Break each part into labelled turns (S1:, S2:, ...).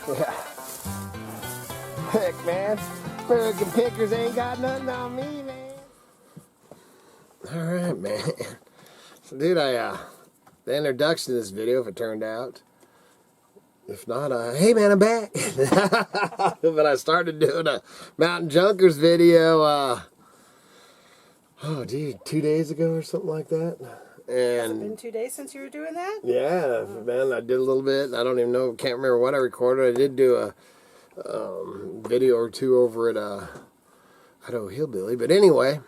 S1: Yeah. Heck, man. American pickers ain't got nothing on me, man. Alright, man. So, dude, the introduction to this video, if it turned out. If not, hey, man, I'm back. But I started doing a Mountain Junkers video, oh, dude, 2 days ago or something like that. And
S2: has it been 2 days since you were doing that?
S1: yeah, man, I did a little bit. I don't even know, can't remember what I recorded. I did do a video or two over at Idaho Hillbilly. But anyway,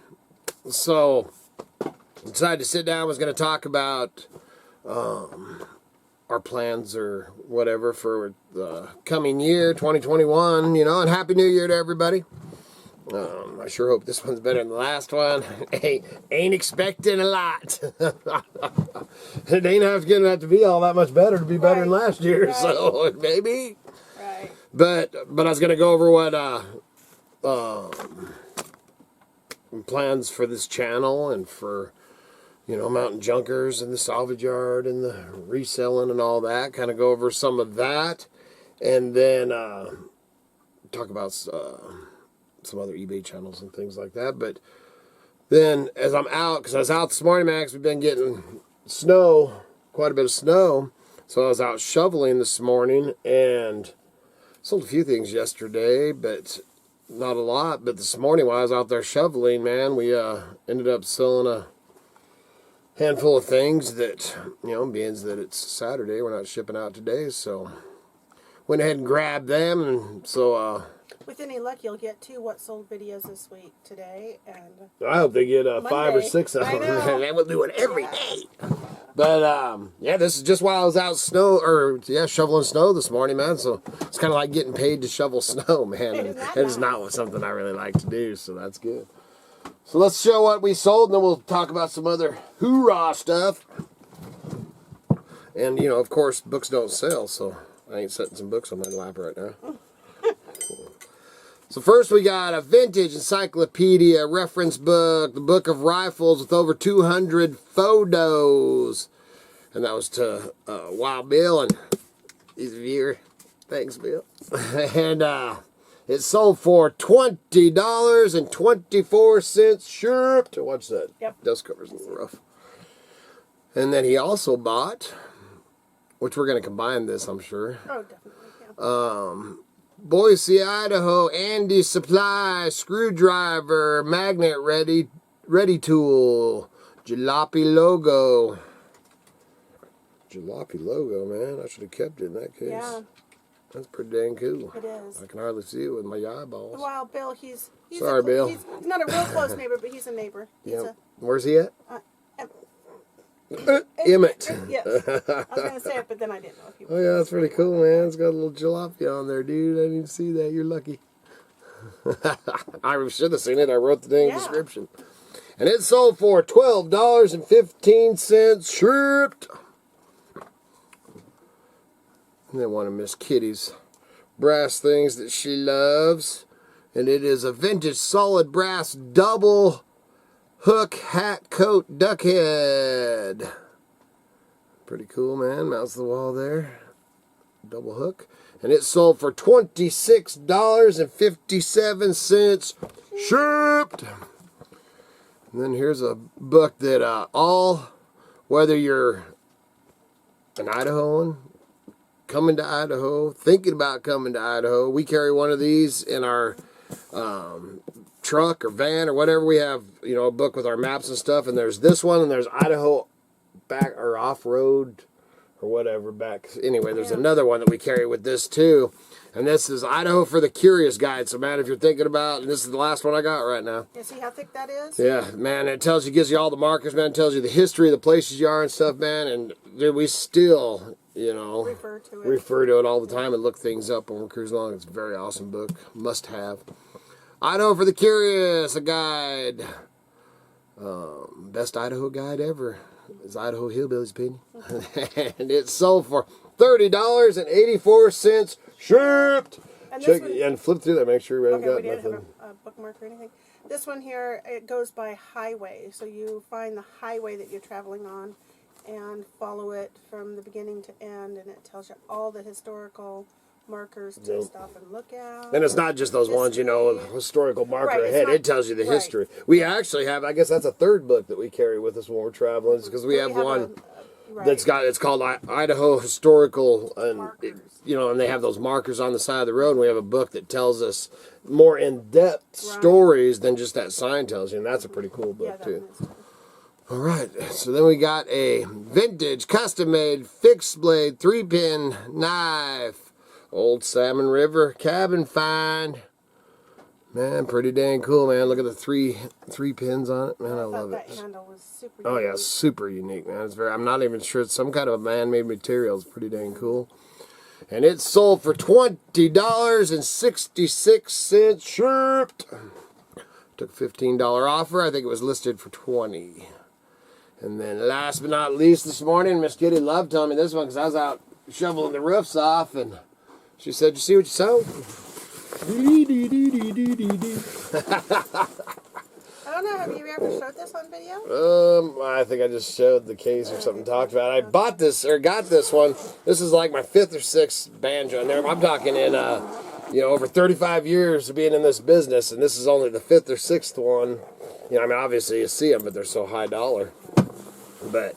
S1: so I decided to sit down. I was going to talk about our plans or whatever for the coming year, 2021, you know, and Happy New Year to everybody. I sure hope this one's better than the last one. Ain't expecting a lot. It ain't going to have to be all that much better to be better than last year, so maybe.
S2: Right.
S1: But I was going to go over what plans for this channel and for, you know, Mountain Junkers and the salvage yard and the reselling and all that. Kind of go over some of that, and then talk about some other eBay channels and things like that. But then as I'm out, because I was out this morning, Max, we've been getting snow, quite a bit of snow. So I was out shoveling this morning and sold a few things yesterday, but not a lot. But this morning while I was out there shoveling, man, we ended up selling a handful of things that, you know, being that it's Saturday, we're not shipping out today, so went ahead and grabbed them. And so
S2: with any luck, you'll get 2 what sold videos this week, today, and
S1: I hope they get
S2: Monday.
S1: 5 or 6 of them. And we'll do it every day. But yeah, this is just while I was out shoveling snow this morning, man. So it's kind of like getting paid to shovel snow, man. And it is not something I really like to do, so that's good. So let's show what we sold, and then we'll talk about some other hoorah stuff. And, you know, of course, books don't sell, so I ain't setting some books on my lap right now. So first we got a vintage encyclopedia reference book, the Book of Rifles, with over 200 photos. And that was to Wild Bill, and he's a viewer. Thanks, Bill. And it sold for $20.24 shipped. Watch that.
S2: Yep.
S1: Dust cover's a little rough. And then he also bought, which we're going to combine this, I'm sure.
S2: oh, definitely, yeah.
S1: Boise, Idaho, Andy Supply, screwdriver, magnet ready tool, jalopy logo. Jalopy logo, man. I should have kept it in that case.
S2: Yeah.
S1: That's pretty dang cool.
S2: It is.
S1: I can hardly see it with my eyeballs.
S2: The Wild Bill, he's
S1: Sorry, Bill.
S2: He's not a real close neighbor, but he's a neighbor.
S1: Yeah. Where's he at?
S2: Emmett. Yes. I was going to say it, but then I didn't know if he was.
S1: Oh, yeah, that's pretty cool, man. It's got a little jalopy on there, dude. I didn't even see that. You're lucky. I should have seen it. I wrote the dang description. And it sold for $12.15 shipped. And then one of Miss Kitty's brass things that she loves. And it is a vintage solid brass double hook hat coat duck head. Pretty cool, man. Mounts the wall there. Double hook. And it sold for $26.57 shipped. And then here's a book that whether you're an Idahoan, coming to Idaho, thinking about coming to Idaho, we carry one of these in our truck or van or whatever. We have, you know, a book with our maps and stuff, and there's this one, and there's Idaho back or off-road or whatever back. Anyway, there's another one that we carry with this too, and this is Idaho for the Curious Guide. So, man, if you're thinking about, and this is the last one I got right now.
S2: You see how thick that is?
S1: Yeah, man, it tells you, gives you all the markers, man. It tells you the history of the places you are and stuff, man. And dude, we still, you know, refer to it all the time and look things up when we're cruising along. It's a very awesome book, must have. Idaho for the Curious, a guide. Best Idaho guide ever is Idaho Hillbilly's opinion. And it sold for $30.84 shipped. And check it and flip through that. Make sure we haven't got nothing.
S2: Didn't have a bookmark or anything. This one here, it goes by highway. So you find the highway that you're traveling on, and follow it from the beginning to end, and it tells you all the historical markers to stop and look at.
S1: And it's not just those ones, you know, historical marker ahead. It tells you the history. We actually have, I guess that's a third book that we carry with us when we're traveling, because we have one that's got, it's called Idaho Historical, and you know, and they have those markers on the side of the road, and we have a book that tells us more in-depth stories than just that sign tells you, and that's a pretty cool book too. All right, so then we got a vintage, custom-made, fixed blade, 3-pin knife. Old Salmon River cabin find. Man, pretty dang cool, man. Look at the three pins on it. Man, I love it.
S2: That handle was super
S1: unique.
S2: Yeah,
S1: super unique, man. It's very, I'm not even sure, it's some kind of a man-made material. It's pretty dang cool. And it sold for $20.66 shipped. Took a $15 offer. I think it was listed for $20. And then last but not least this morning, Miss Kitty loved telling me this one because I was out shoveling the roofs off, and she said, "You see what you sold?"
S2: I don't know. Have you ever showed this on video?
S1: I think I just showed the case or something. Talked about it. I bought this or got this one. This is like my 5th or 6th banjo, and I'm talking in you know, over 35 years of being in this business, and this is only the 5th or 6th one. You know, I mean, obviously you see them, but they're so high dollar. But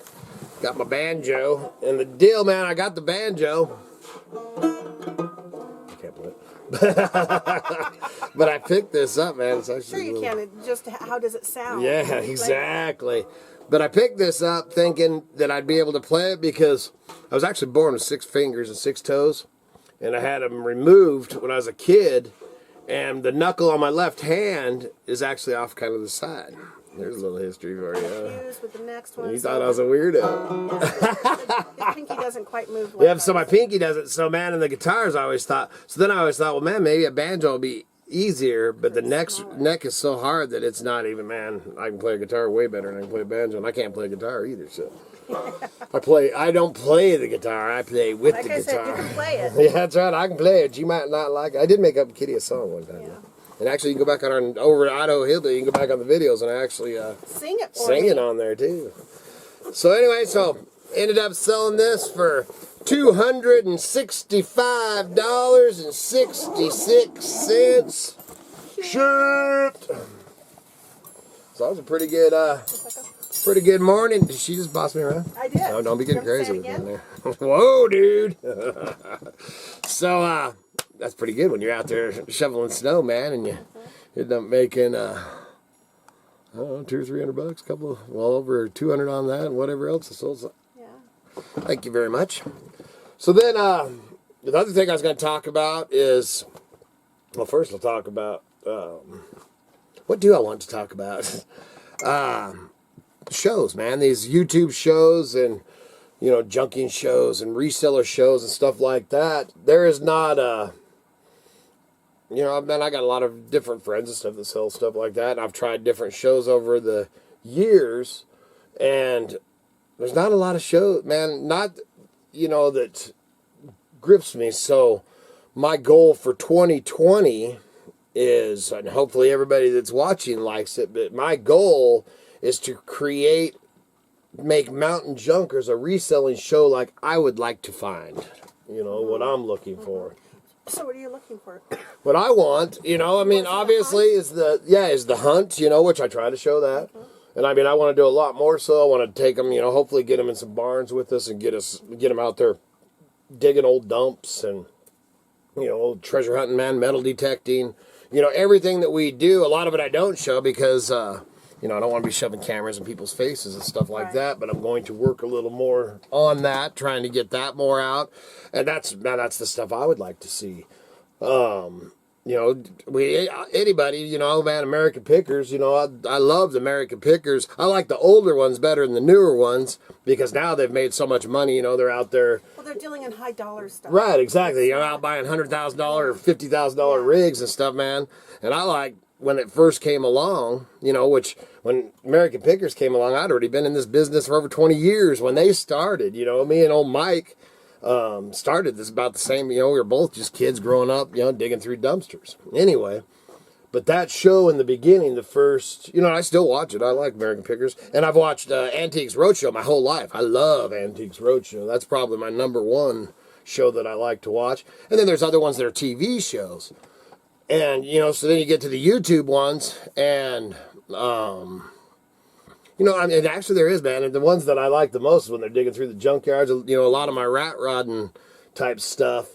S1: got my banjo, and the deal, man, I got the banjo. I can't play it. But I picked this up, man. It's actually
S2: sure you can. It just, how does it sound?
S1: Yeah, exactly. But I picked this up thinking that I'd be able to play it because I was actually born with 6 fingers and 6 toes. And I had them removed when I was a kid. And the knuckle on my left hand is actually off kind of the side. There's a little history for you.
S2: With the next one,
S1: You thought I was a weirdo.
S2: The pinky doesn't quite move like
S1: so my pinky doesn't. So, man, and the guitars I always thought. So then I always thought, well, man, maybe a banjo will be easier. But the neck is so hard that it's not even, man, I can play a guitar way better than I can play a banjo. And I can't play a guitar either, so. I don't play the guitar. I play with the guitar.
S2: Like I said, you can play it.
S1: Yeah, that's right. I can play it. You might not like it. I did make up Kitty a song one time. Yeah. And actually, you can go back on over to Idaho Hillbilly. You can go back on the videos, and I actually
S2: sing
S1: it on there too. So anyway, ended up selling this for $265.66 shipped. So that was a pretty good morning. Did she just boss me around?
S2: I did.
S1: No, don't be getting crazy with me in there. Whoa, dude. So that's pretty good when you're out there shoveling snow, man, and you end up making I don't know, $200 or $300, well over 200 on that, and whatever else is sold.
S2: Yeah.
S1: Thank you very much. So then the other thing I was going to talk about is, well, first I'll talk about what do I want to talk about? Shows, man. These YouTube shows and, you know, junking shows and reseller shows and stuff like that. There is not you know, man, I got a lot of different friends and stuff that sell stuff like that, and I've tried different shows over the years, and there's not a lot of shows, man, not, you know, that grips me. So my goal for 2020 is, and hopefully everybody that's watching likes it, but my goal is to make Mountain Junkers a reselling show like I would like to find, you know, what I'm looking for.
S2: So what are you looking for?
S1: What I want, you know, I mean, obviously is the hunt, you know, which I try to show that. And I mean, I want to do a lot more, so I want to take them, you know, hopefully get them in some barns with us and get them out there digging old dumps and, you know, old treasure hunting, man, metal detecting, you know, everything that we do. A lot of it I don't show because, you know, I don't want to be shoving cameras in people's faces and stuff like that, but I'm going to work a little more on that, trying to get that more out. And that's the stuff I would like to see. You know, anybody, you know, man, American Pickers, you know, I love the American Pickers. I like the older ones better than the newer ones because now they've made so much money, you know, they're out there.
S2: Well, they're dealing in high dollar stuff.
S1: Right, exactly. You're out buying $100,000 or $50,000 rigs and stuff, man. And I like when it first came along, you know, which when American Pickers came along, I'd already been in this business for over 20 years when they started. You know, me and old Mike started this about the same, you know, we were both just kids growing up, you know, digging through dumpsters. Anyway, But that show in the beginning, the first, I still watch it. I like American Pickers. And I've watched Antiques Roadshow my whole life. I love Antiques Roadshow. That's probably my number one show that I like to watch. And then there's other ones that are TV shows. And, so then you get to the YouTube ones. And, actually there is, man. And the ones that I like the most is when they're digging through the junkyards. A lot of my rat rodding type stuff,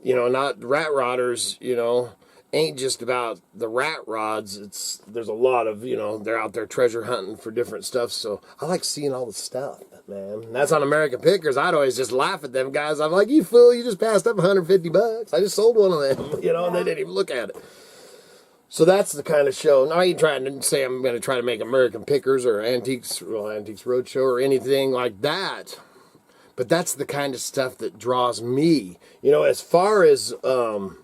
S1: not rat rodders, ain't just about the rat rods. There's a lot of, they're out there treasure hunting for different stuff. So I like seeing all the stuff, man. And that's on American Pickers. I'd always just laugh at them guys. I'm like, you fool, you just passed up $150. I just sold one of them, and they didn't even look at it. So that's the kind of show. Now I ain't trying to say I'm going to try to make American Pickers or Antiques Roadshow or anything like that. But that's the kind of stuff that draws me. As far as, and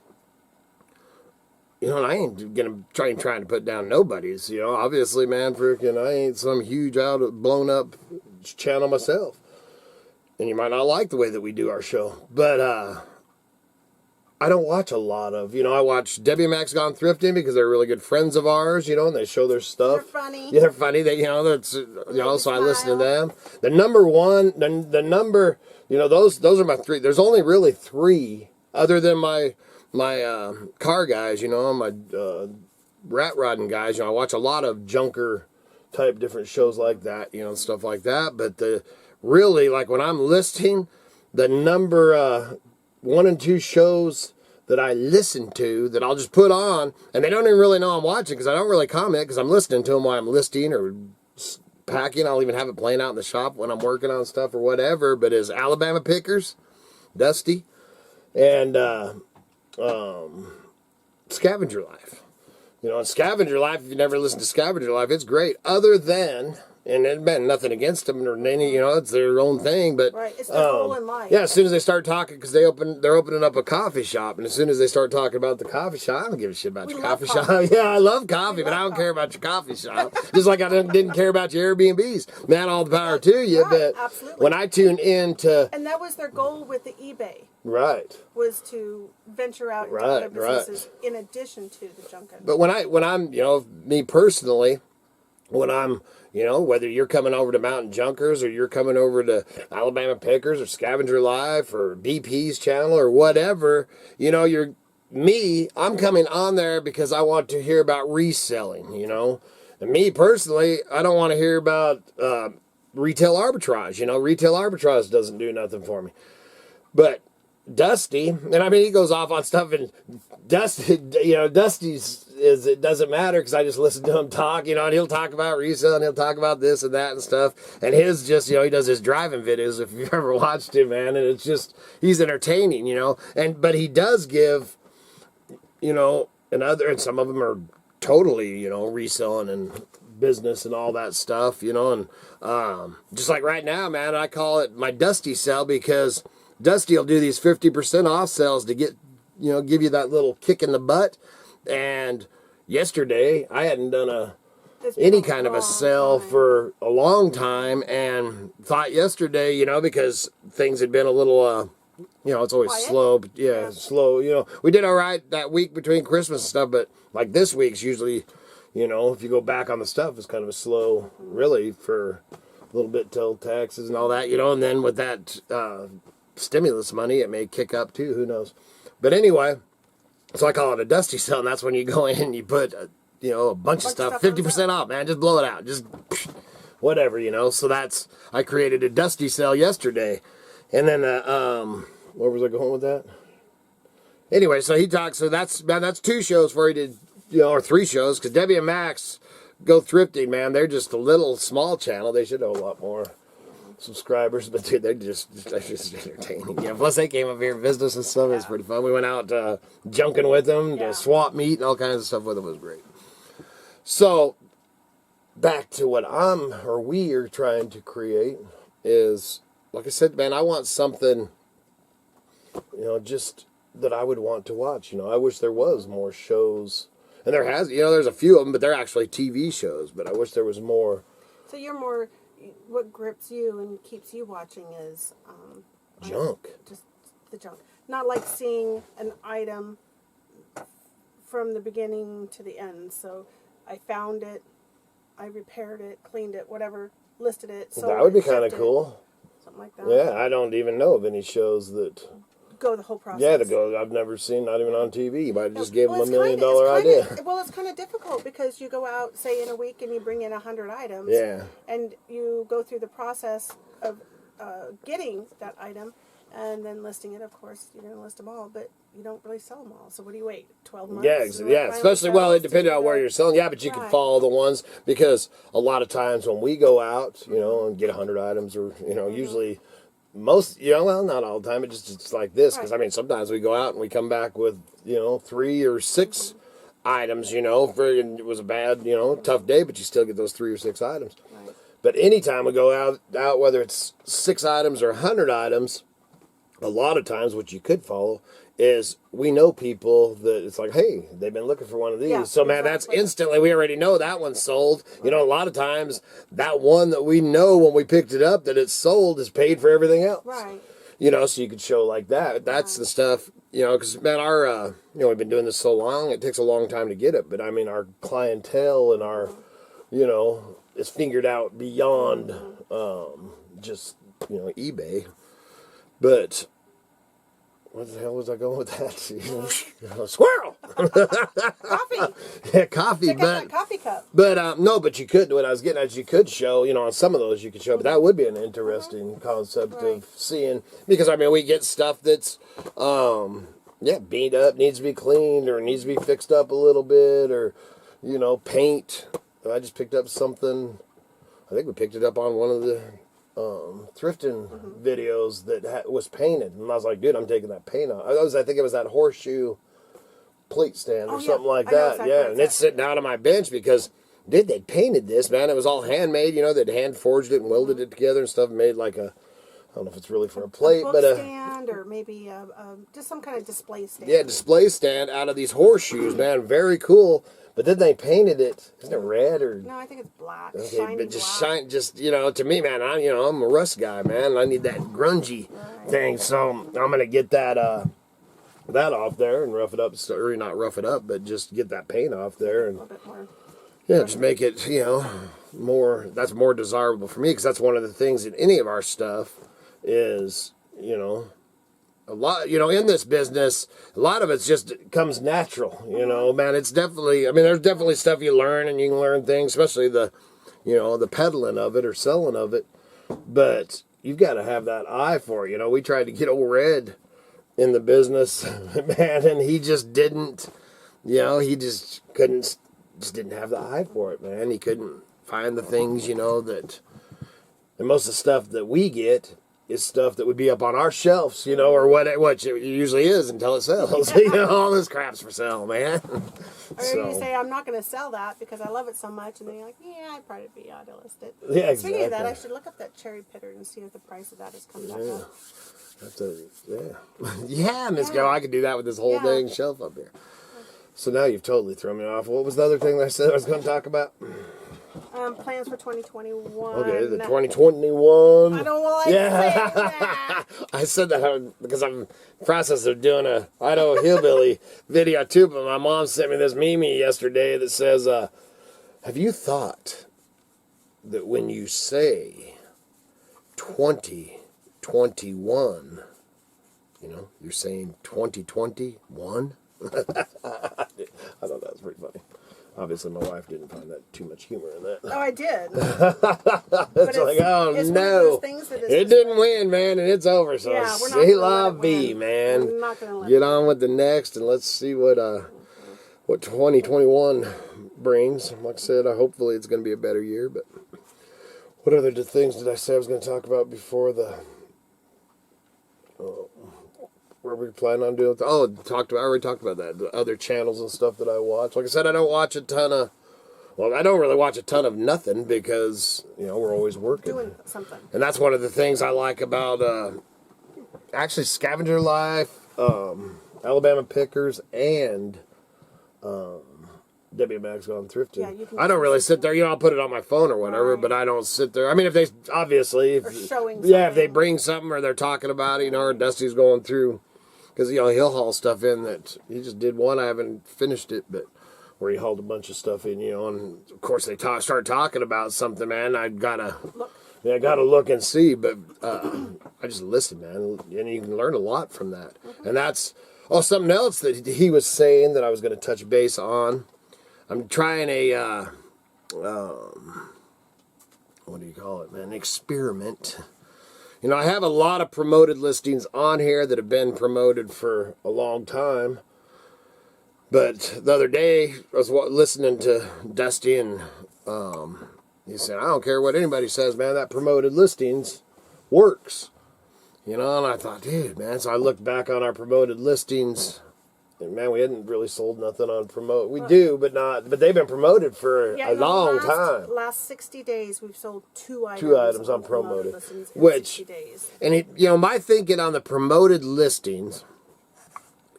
S1: I ain't gonna trying to put down nobody's. Obviously, man, I ain't some huge blown up channel myself, and you might not like the way that we do our show, but I don't watch a lot of. I watch Debbie and Max Gone Thrifting because they're really good friends of ours. And they show their stuff.
S2: They're funny.
S1: Yeah, they're funny. They, that's so I listen to them. The number one, the number, those are my three. There's only really three other than my car guys, my rat rodding guys. I watch a lot of junker type different shows like that, stuff like that. But really, like when I'm listing, the number 1 and 2 shows that I listen to that I'll just put on, and they don't even really know I'm watching because I don't really comment because I'm listening to them while I'm listing or packing. I'll even have it playing out in the shop when I'm working on stuff or whatever. But is Alabama Pickers, Dusty, and Scavenger Life. Scavenger Life, if you never listen to Scavenger Life, it's great. Other than, and it's been nothing against them or any, it's their own thing, but
S2: right, it's their goal in life.
S1: Yeah, as soon as they start talking, because they're opening up a coffee shop, and as soon as they start talking about the coffee shop, I don't give a shit about your coffee shop. Yeah, I love coffee, but I don't care about your coffee shop. Just like I didn't care about your Airbnbs. Man, all the power to you,
S2: right,
S1: but
S2: absolutely.
S1: when I tune into,
S2: and that was their goal with the eBay.
S1: Right.
S2: Was to venture out into other businesses in addition to the junket.
S1: But when I'm, me personally, when I'm, whether you're coming over to Mountain Junkers or you're coming over to Alabama Pickers or Scavenger Life or BP's channel or whatever, I'm coming on there because I want to hear about reselling, And me personally, I don't want to hear about retail arbitrage. Retail arbitrage doesn't do nothing for me. But Dusty, and he goes off on stuff, and Dusty's it doesn't matter because I just listen to him talk, and he'll talk about resale and he'll talk about this and that and stuff, and his just, he does his driving videos if you've ever watched him, man, and it's just, he's entertaining, but he does give, and some of them are totally, reselling and business and all that stuff, and just like right now, man, I call it my Dusty sell because Dusty will do these 50% off sales to get, give you that little kick in the butt. And yesterday, I hadn't done any kind of a sale for a long time, and thought yesterday, because things had been a little, it's always quiet. Slow, but yeah, slow. We did all right that week between Christmas and stuff, but like this week's usually, if you go back on the stuff, it's kind of a slow, really, for a little bit till taxes and all that, and then with that stimulus money, it may kick up too, who knows. But anyway, so I call it a Dusty sale, and that's when you go in and you put a bunch of stuff 50% off, man, just blow it out, just whatever, so that's, I created a Dusty sale yesterday. And then where was I going with that? Anyway, so he talks, so that's 2 shows for you to, or 3 shows, because Debbie and Max Go Thrifting, man, they're just a little small channel. They should have a lot more subscribers, but dude, they're just entertaining. Plus they came up here and visited us and stuff. It was pretty fun. We went out junking with them, to swap meat and all kinds of stuff with them. It was great. So back to what we are trying to create is, like I said, man, I want something, just that I would want to watch. I wish there was more shows, and there's a few of them, but they're actually TV shows. But I wish there was more. So
S2: you're more. What grips you and keeps you watching is
S1: junk.
S2: Just the junk. Not like seeing an item from the beginning to the end. So I found it, I repaired it, cleaned it, whatever, listed it. Sold
S1: That would be
S2: it,
S1: kind of
S2: shipped it,
S1: cool.
S2: something like that.
S1: Yeah, I don't even know of any shows that.
S2: Go the whole process.
S1: Yeah, to go. I've never seen, not even on TV. You might just give them
S2: Well,
S1: $1 million
S2: it's
S1: idea.
S2: Well, it's kind of difficult because you go out, say, in a week and you bring in 100 items.
S1: Yeah.
S2: And you go through the process of getting that item and then listing it. Of course, you're going to list them all, but you don't really sell them all. So what do you wait? 12 months?
S1: Yeah, yeah. Especially, well, it depends on where you're selling. Yeah, but you can
S2: Right.
S1: follow the ones, because a lot of times when we go out, you know, and get 100 items, or, you know, usually most, you know, well, not all the time, but just it's like this. Because,
S2: Right.
S1: I mean, sometimes we go out and we come back with, you know, 3 or 6 items, you know, and it was a bad, you know, tough day, but you still get those 3 or 6 items.
S2: Right.
S1: But anytime we go out, whether it's 6 items or 100 items, a lot of times what you could follow is we know people that it's like, hey, they've been looking for one of these.
S2: Yeah,
S1: so, man, that's
S2: exactly.
S1: instantly, we already know that one's sold. You know, a lot of times that one that we know when we picked it up that it's sold is paid for everything else.
S2: Right.
S1: You know, so you could show like that. That's the stuff, you know, because, man, our, you know, we've been doing this so long, it takes a long time to get it. But, I mean, our clientele and our, you know, is figured out beyond just, you know, eBay. But what the hell was I going with that? Squirrel!
S2: Coffee.
S1: Yeah, coffee.
S2: Check out that coffee cup.
S1: But no, but you could, what I was getting at, you could show, you know, on some of those you could show, but that would be an interesting concept
S2: Right.
S1: of seeing, because, I mean, we get stuff that's, yeah, beat up, needs to be cleaned, or needs to be fixed up a little bit, or, you know, paint. I just picked up something, I think we picked it up on one of the thrifting videos that was painted, and I was like, dude, I'm taking that paint off. I think it was that horseshoe plate stand or
S2: Oh, yeah.
S1: something like
S2: I know
S1: that.
S2: exactly
S1: Yeah,
S2: what
S1: and it's sitting out on my bench because, dude, they painted this, man. It was all handmade, you know, they'd hand forged it and welded it together and stuff, and made like a, I don't know if it's really for a plate,
S2: book
S1: but
S2: stand, or maybe just some kind of display stand.
S1: yeah, display stand out of these horseshoes, man. Very cool. But then they painted it. Isn't it red or?
S2: No, I think it's black.
S1: Okay,
S2: Shiny
S1: but just
S2: black.
S1: just, you know, to me, man, I'm a rust guy, man. I need that grungy thing, so I'm gonna get that off there and rough it up, or not rough it up, but just get that paint off there, and
S2: A little bit more.
S1: yeah, just make it, you know, more. That's more desirable for me, because that's one of the things in any of our stuff is, you know, a lot, you know, in this business, a lot of it's just comes natural, you know, man. It's definitely, I mean, there's definitely stuff you learn, and you can learn things, especially the, you know, the peddling of it or selling of it. But you've got to have that eye for it. You know, we tried to get old Red in the business, man, and he just didn't, you know, he just didn't have the eye for it, man. He couldn't find the things, you know, that, and most of the stuff that we get is stuff that would be up on our shelves, you know, or what it usually is until it sells. You know, all this crap's for sale, man.
S2: Or you say, I'm not going to sell that because I love it so much, and then you're like, yeah, I'd probably be ought to list it.
S1: Yeah,
S2: Speaking of that, I
S1: exactly.
S2: should look up that cherry pitter and see if the price of that has come back
S1: Yeah.
S2: up.
S1: That's yeah, Miss
S2: Yeah.
S1: Go, I could do that with this whole
S2: Yeah.
S1: dang shelf up here. So now you've totally thrown me off. What was the other thing that I said I was going to talk about?
S2: Plans for 2021.
S1: Okay, the 2021.
S2: I don't like saying that.
S1: I said that because I'm in the process of doing a Idaho Hillbilly video too, but my mom sent me this meme yesterday that says, have you thought that when you say 2021, you know, you're saying 2021? I thought that was pretty funny. Obviously, my wife didn't find that too much humor in that.
S2: Oh, I did.
S1: It's like, oh
S2: it's one of
S1: no,
S2: those things that is
S1: it
S2: just-
S1: didn't win, man, and it's over. So
S2: Yeah, we're not
S1: c'est
S2: gonna
S1: la
S2: let it
S1: vie,
S2: win.
S1: man.
S2: We're not gonna let
S1: Get
S2: it
S1: on with the next, and let's see what 2021 brings. Like I said, hopefully it's going to be a better year. But what other things did I say I was going to talk about before the? Where we plan on doing? I already talked about that. The other channels and stuff that I watch. Like I said, I don't watch a ton of. Well, I don't really watch a ton of nothing because, you know, we're always working.
S2: doing something.
S1: And that's one of the things I like about actually Scavenger Life, Alabama Pickers, and WMX Gone Thrifting.
S2: Yeah, you can
S1: I don't really sit there. You know, I'll put it on my phone or whatever,
S2: Right.
S1: but I don't sit there. I mean, if they obviously,
S2: Or showing
S1: yeah, if they
S2: something.
S1: bring something or they're talking about it, you know, or Dusty's going through Because, you know, he'll haul stuff in that he just did one. I haven't finished it, but where he hauled a bunch of stuff in, you know, and of course they start talking about something, man. I gotta look and see, but I just listen, man, and you can learn a lot from that. And that's something else that he was saying that I was going to touch base on. I'm trying a what do you call it, man? Experiment. You know, I have a lot of promoted listings on here that have been promoted for a long time. But the other day, I was listening to Dusty, and he said, I don't care what anybody says, man, that promoted listings works. You know, and I thought, dude, man. So I looked back on our promoted listings, and man, we hadn't really sold nothing on promote. We do, but they've been promoted for a long time.
S2: Last 60 days, we've sold 2 items.
S1: 2 items on promoted.
S2: Which, 60 days.
S1: And you know, my thinking on the promoted listings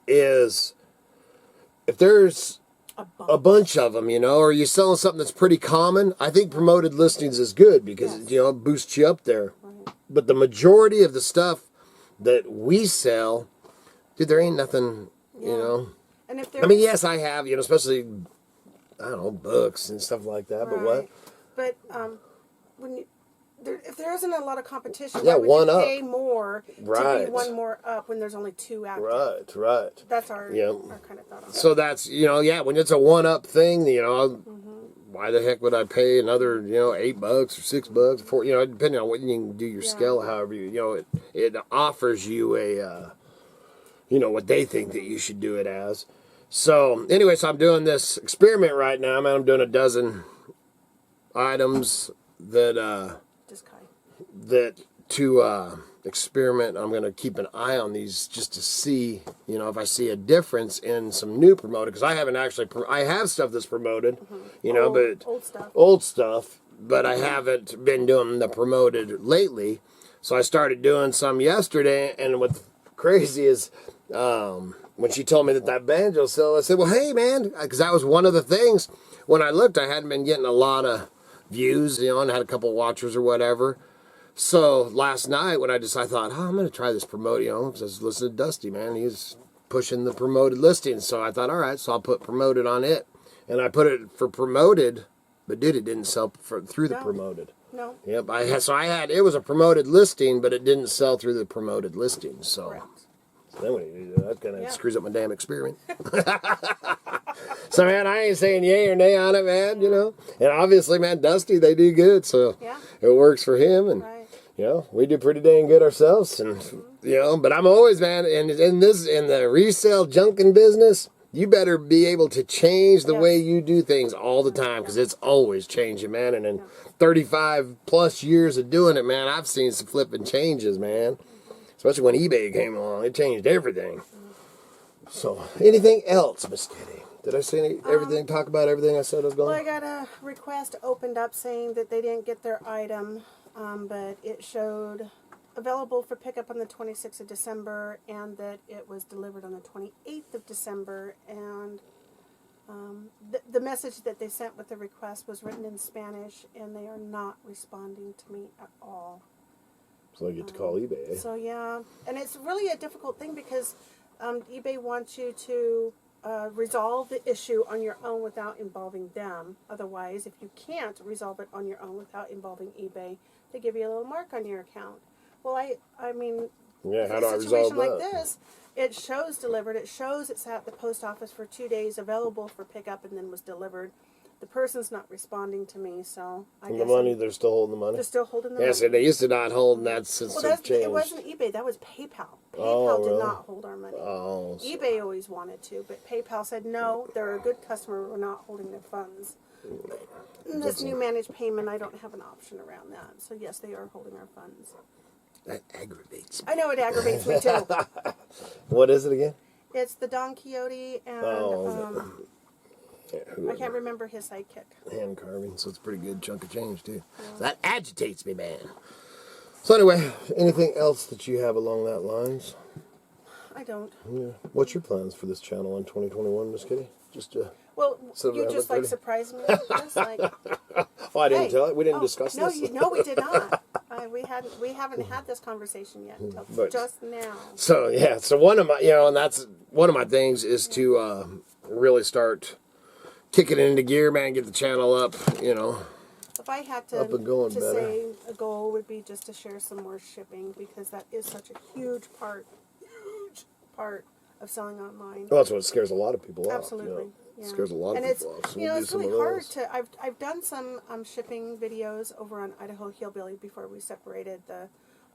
S1: is, if there's a bunch of them, you know, or you're selling something that's pretty common, I think promoted listings is good because, you know, it boosts you up there. Right. But the majority of the stuff that we sell, dude, there ain't nothing, you know. And if I mean, yes, I have, you know, especially, I don't know, books and stuff like that, but what?
S2: But when if there isn't a lot of competition,
S1: yeah,
S2: why would you pay more to be one more up when there's only 2 active? Right. That's our kind of thought on that.
S1: So that's, you know, when it's a one-up thing, you know, why the heck would I pay another, you know, $8 or $6 for, you know, depending on what you can do your scale, however you know, it offers you a, you know, what they think that you should do it as. So anyway, so I'm doing this experiment right now, man. I'm doing a dozen items that, to experiment. I'm going to keep an eye on these just to see, you know, if I see a difference in some new promoted, because I haven't actually, I have stuff that's promoted, you know, but old stuff, but I haven't been doing the promoted lately. So I started doing some yesterday, and what's crazy is when she told me that banjo sale, I said, well, hey, man, because that was one of the things. When I looked, I hadn't been getting a lot of views, you know, and had a couple watchers or whatever. So last night when I thought, I'm going to try this promote, you know, because I was listening to Dusty, man. He was pushing the promoted listings. So I thought, all right, so I'll put promoted on it. And I put it for promoted, but dude, it didn't sell through the promoted.
S2: No.
S1: Yep. It was a promoted listing, but it didn't sell through the promoted listing. So.
S2: Correct.
S1: Then that kind of screws up my damn experiment. So, man, I ain't saying yay or nay on it, man, you know. And obviously, man, Dusty, they do good, so it works for him. And, you know, we do pretty dang good ourselves. And, you know, but I'm always, man, in the resale junking business, you better be able to change the way you do things all the time, because it's always changing, man. And in 35 plus years of doing it, man, I've seen some flipping changes, man. Especially when eBay came along, it changed everything. So, anything else, Miss Kitty? Did I say everything? Talk about everything I said I was going?
S2: Well, I got a request opened up saying that they didn't get their item, but it showed available for pickup on the 26th of December, and that it was delivered on the 28th of December. And the message that they sent with the request was written in Spanish, and they are not responding to me at all.
S1: So I get to call eBay.
S2: So yeah, and it's really a difficult thing because eBay wants you to resolve the issue on your own without involving them. Otherwise, if you can't resolve it on your own without involving eBay, they give you a little mark on your account. Well, I mean,
S1: how do I resolve that?
S2: In a situation like this, it shows delivered. It shows it's at the post office for 2 days, available for pickup, and then was delivered. The person's not responding to me, so I guess...
S1: The money, they're still holding the money?
S2: They're still holding the money.
S1: Yes, they used to not hold that since they've changed.
S2: It wasn't eBay, that was PayPal. PayPal did not hold our money. eBay always wanted to, but PayPal said, no, they're a good customer, we're not holding their funds. In this new managed payment, I don't have an option around that. So yes, they are holding our funds.
S1: That aggravates me.
S2: I know, it aggravates me too.
S1: What is it again?
S2: It's the Don Quixote and... I can't remember his sidekick.
S1: Hand carving, so it's a pretty good chunk of change, too. Yeah. So that agitates me, man. So anyway, anything else that you have along that lines?
S2: I don't.
S1: Yeah. What's your plans for this channel in 2021, Miss Kitty? Just
S2: well, you just surprised me with this, like...
S1: Oh, I didn't tell it. We didn't discuss this.
S2: No, we did not. we haven't had this conversation yet until just now.
S1: So yeah, so one of my, and that's one of my things is to really start kicking it into gear, man. Get the channel up,
S2: If I had to,
S1: up and going better.
S2: say a goal would be just to share some more shipping, because that is such a huge part of selling online.
S1: Well, that's what scares a lot of people off.
S2: Absolutely. Yeah.
S1: It scares a lot of people off. So
S2: it's really hard to. I've done some shipping videos over on Idaho Hillbilly before we separated the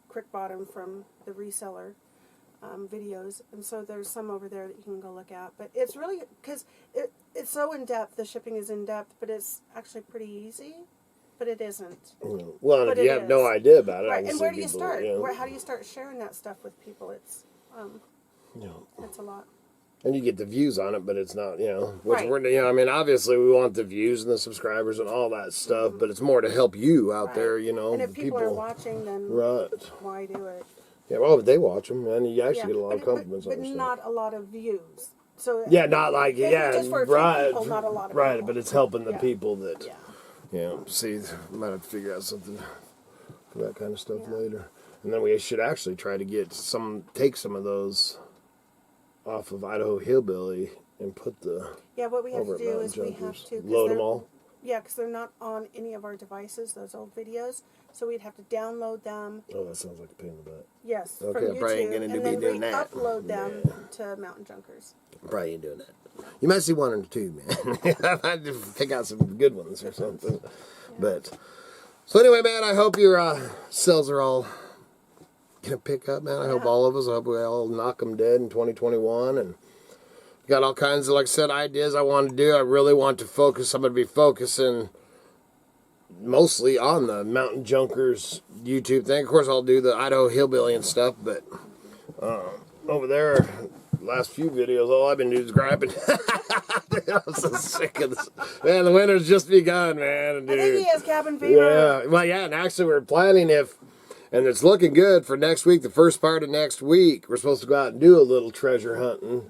S2: Crick Bottom from the reseller videos, and so there's some over there that you can go look at. But it's really because it's so in depth. The shipping is in depth, but it's actually pretty easy. But it isn't.
S1: Well, if you have no idea about it,
S2: right? And where do you start? How do you start sharing that stuff with people? It's it's a lot.
S1: And you get the views on it, but it's not, which
S2: Right.
S1: we're, I mean, obviously we want the views and the subscribers and all that stuff, but it's more to help you out there,
S2: And if people are watching, then why do it?
S1: Yeah, well, but they watch them, and you actually get a lot of compliments
S2: but
S1: on them.
S2: not a lot of views. So
S1: not like,
S2: just for a few people, not a lot of people.
S1: but it's helping the people that,
S2: Yeah.
S1: see, might have to figure out something for that kind of stuff later. And then we should actually try to take some of those off of Idaho Hillbilly and put the
S2: what we have
S1: over
S2: to
S1: at
S2: do
S1: Mountain
S2: is we have
S1: Junkers.
S2: to
S1: Load them all.
S2: Yeah, because they're not on any of our devices, those old videos. So we'd have to download them.
S1: Oh, that sounds like a pain in the butt.
S2: Yes,
S1: Okay,
S2: from
S1: I probably ain't
S2: YouTube,
S1: gonna
S2: and
S1: be
S2: then
S1: doing that.
S2: upload them to Mountain Junkers.
S1: Probably ain't doing that. You might see one or two, man. I might just pick out some good ones or something. But so anyway, man, I hope your sales are all gonna pick up, man. I hope all of us. I hope we all knock them dead in 2021, and got all kinds of, like I said, ideas I want to do. I really want to focus. I'm going to be focusing mostly on the Mountain Junkers YouTube thing. Of course, I'll do the Idaho Hillbilly and stuff, but over there, last few videos, all I've been doing is griping. I'm so sick of this. Man, the winter's just begun, man. Dude.
S2: I think he has cabin fever.
S1: Yeah, well, and actually we're planning and it's looking good for next week, the first part of next week. We're supposed to go out and do a little treasure hunting.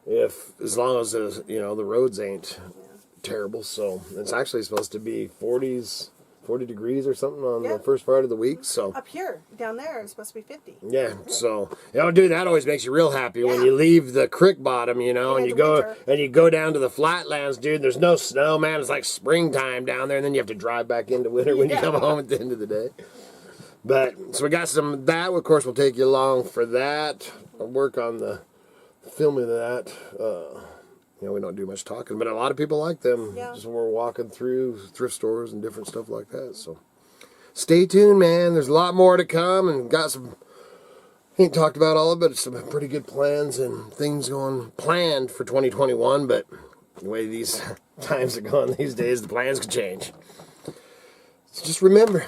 S1: As long as the roads ain't terrible. So it's actually supposed to be 40 degrees or something on the first part of the week. So
S2: up here, down there, it's supposed to be 50.
S1: Yeah, so dude, that always makes you real happy when you leave the creek bottom, and you go down to the flatlands, dude. There's no snow, man. It's like springtime down there, and then you have to drive back into winter when you come home at the end of the day. But so we got some of that. Of course, we'll take you along for that. I'll work on the filming of that. We don't do much talking, but a lot of people like them. Just when we're walking through thrift stores and different stuff like that. So stay tuned, man. There's a lot more to come, and got some. Ain't talked about all of it, but some pretty good plans and things planned for 2021. But the way these times are going these days, the plans could change. So just remember,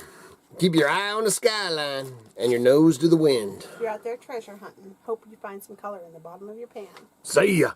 S1: keep your eye on the skyline and your nose to the wind.
S2: If you're out there treasure hunting, hope you find some color in the bottom of your pan.
S1: See ya.